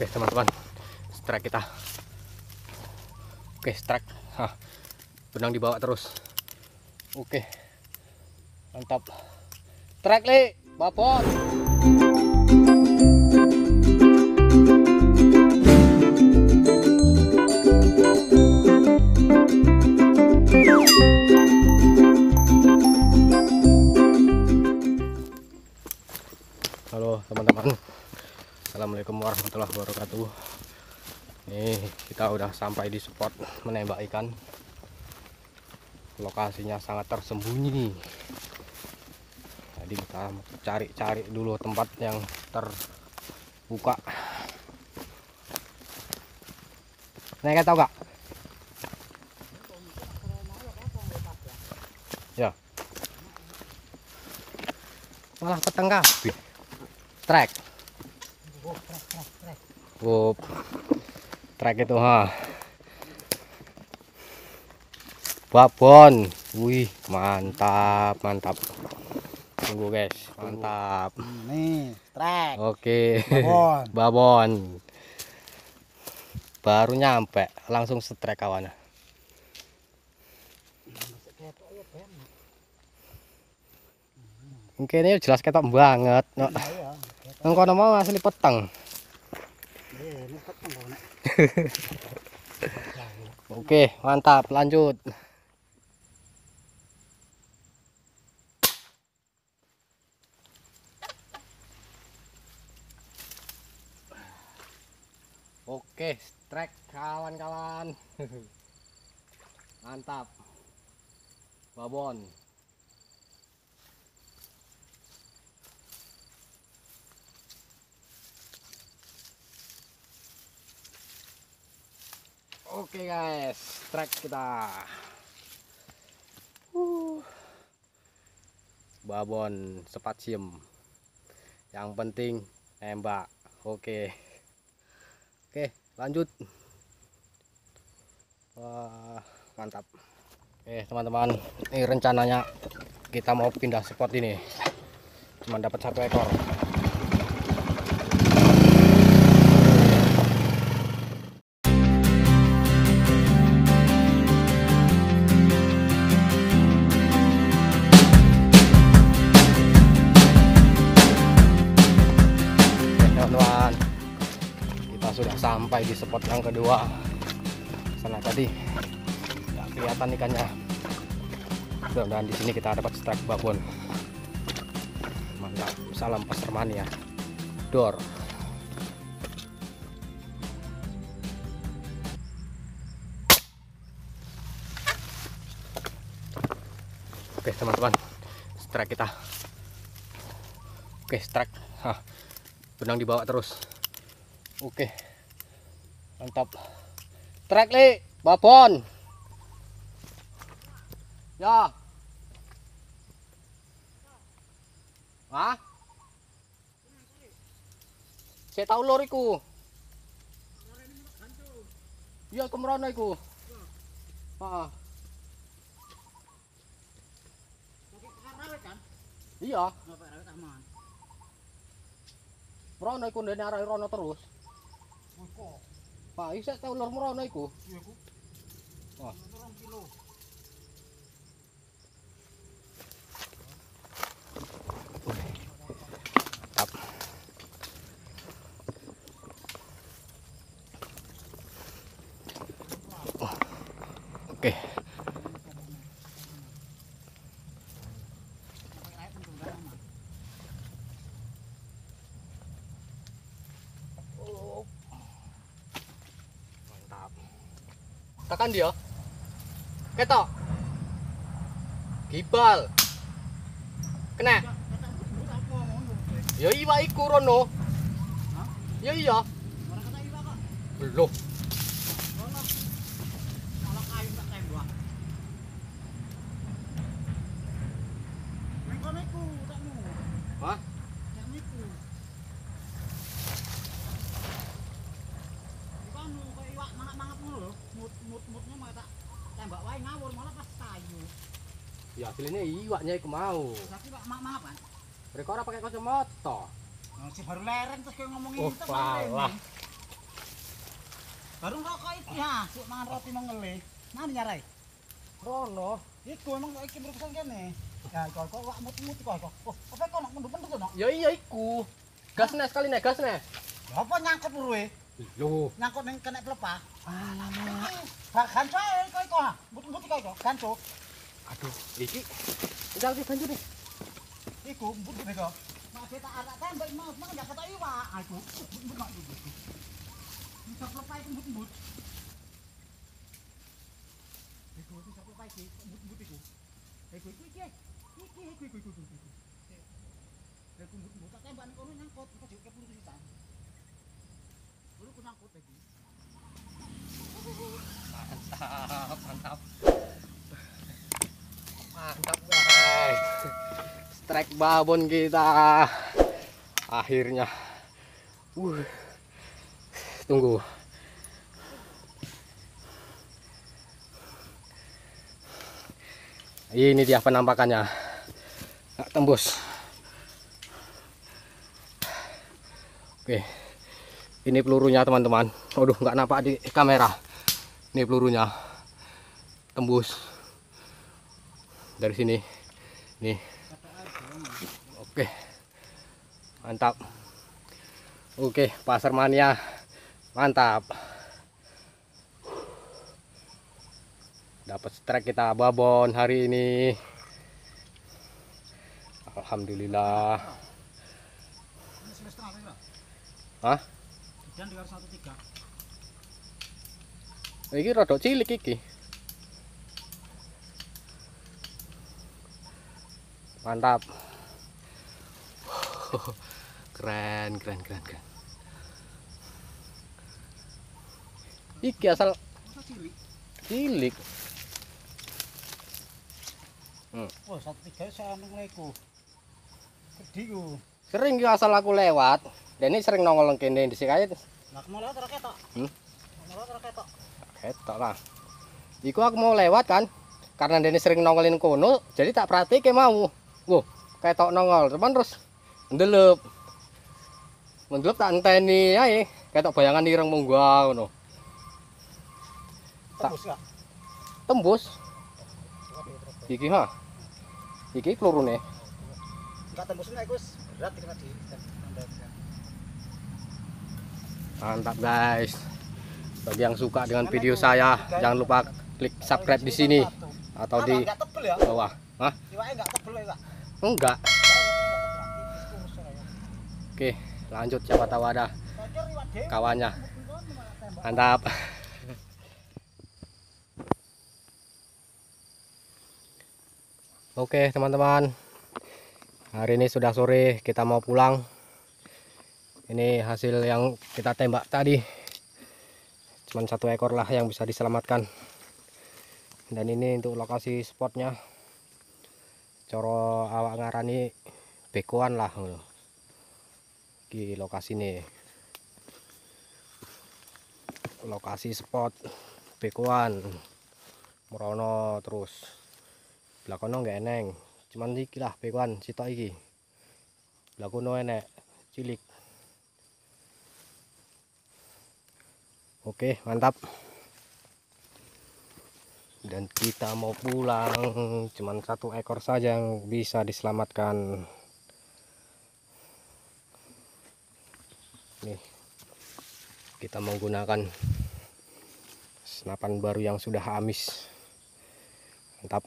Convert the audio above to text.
Oke teman-teman, strike kita. Oke strike. Benang dibawa terus. Oke, mantap. Strike li, babon. Halo teman-teman, assalamualaikum warahmatullahi wabarakatuh. Nih kita udah sampai di spot menembak ikan. Lokasinya sangat tersembunyi. Jadi kita cari-cari dulu tempat yang terbuka. Nih tau gak? Ya. Malah peteng kabeh. Trek. Oh, trek itu babon. Wih, mantap, mantap. Tunggu guys, mantap. Nih, trek. Oke. Babon. Babon. Baru nyampe, langsung strek kawan. Mungkin ini jelas ketok banget. Engkau mau asli peteng. Oke, mantap, lanjut. Oke, strike kawan-kawan. Mantap. Babon. Oke guys, strike kita. Babon spasium. Yang penting nembak. Oke. Oke, lanjut. Wah, mantap. Oke, teman-teman, ini rencananya kita mau pindah spot ini. Cuma dapat 1 ekor. Sudah sampai di spot yang kedua. Sana tadi nggak kelihatan ikannya. Mudah-mudahan di sini kita dapat strike babon. Mantap. Salam Pasar Mania. Dor. Oke teman-teman, strike kita. Oke strike. Benang dibawa terus. Oke. Mantap. Trek li, babon. Ya. Hah? Saya tahu lor iku. Iya, kemrono iku. Heeh. Iya. Merono iku ndene arek rono terus. Pak, isek tau lor merono iku. Iya, Bu. Wah. 2 kilo. Tap. Oke. Tekan dia. Ketok. Gibal. Kena. Ya iwak iku rono. Ya iya. Belum. Hah? Tembak wae ngawur malah pas kayu. Ya aslinya iwaknya iku mau. Tapi Pak maaf kan. Mereka ora pakai kacamata. Si baru lereng terus kayak ngomongin Oh, itu. salah. Baru rokok iki ha, sik mangan roti nang ngele. Mana nyarai? Rono. Iku emang iki merupakan kene. Ya kok wak mut-mut kok. Oh, apa kok nak mendut-mendut kok? Ya iya iku. Gasnya sekali nih, gasnya. Apa nyangkut luwe? Loh. Nyangkut ning kena pelepah. Alamak. Ganco ae kok ha. Mut-mut kok. Ganco. Aduh, iki. Udah banjur nih. Iku mut-mut kok. Masih tak ada tembak mau enggak kata iwak. Aku mut-mut nak dulu. Bisa pelepah itu mut-mut. Iku bisa pelepah iki mut-mut iku. Iku. Iku mut-mut tak tembak ning kono nyangkut. Kok juk kepulu sisan. Dulu ku nyangkut lagi. Mantap. Mantap guys. Strike babon kita. Akhirnya. Tunggu. Ini dia penampakannya. Nggak tembus. Oke. Ini pelurunya teman-teman. Aduh, nggak nampak di kamera. Ini pelurunya. Tembus. Dari sini. Nih. Oke. Mantap. Oke, pasar mania. Mantap. Dapat strike kita babon hari ini. Alhamdulillah. Ini semester apa ya? Hah? Dan 313. Iki rada cilik iki. Mantap. Keren. Iki asal Masa cilik? cilik. Oh, 13 saya anu iku. Gede ku. Sering ki asal aku lewat. Dan ini sering nongol kene di sini aja. Lah mau lewat ora ketok. Mau lewat ora ketok. Ketok lah. Iku aku mau lewat kan. Karena Deni sering nongolin kono, jadi tak perhatike mau. Wuh, ketok nongol. Cuman terus ndelep. Mendelep tak enteni ae. Ketok bayangan ireng munggah ngono. Tembus ya? Tembus. Iki ha. Iki pelurune. Enggak tembus nek iku wis berat iki tadi. Mantap guys. Bagi yang suka dengan video saya, jangan lupa klik subscribe di sini atau di Enggak tebel ya? bawah. Hah? Iwake enggak tebel ya, Pak. Enggak. Oke, lanjut siapa tahu ada kawannya. Mantap. Oke teman-teman, hari ini sudah sore, kita mau pulang. Ini hasil yang kita tembak tadi, cuman 1 ekor lah yang bisa diselamatkan. Dan ini untuk lokasi spotnya, coro awak ngarani bekoan lah di lokasi ini. Lokasi spot bekoan merono terus belakono nggak eneng, cuman iki lah bekoan sitok iki. Belakono enek cilik. Oke, mantap. Dan kita mau pulang, cuman 1 ekor saja yang bisa diselamatkan. Nih, kita menggunakan senapan baru yang sudah amis. Mantap.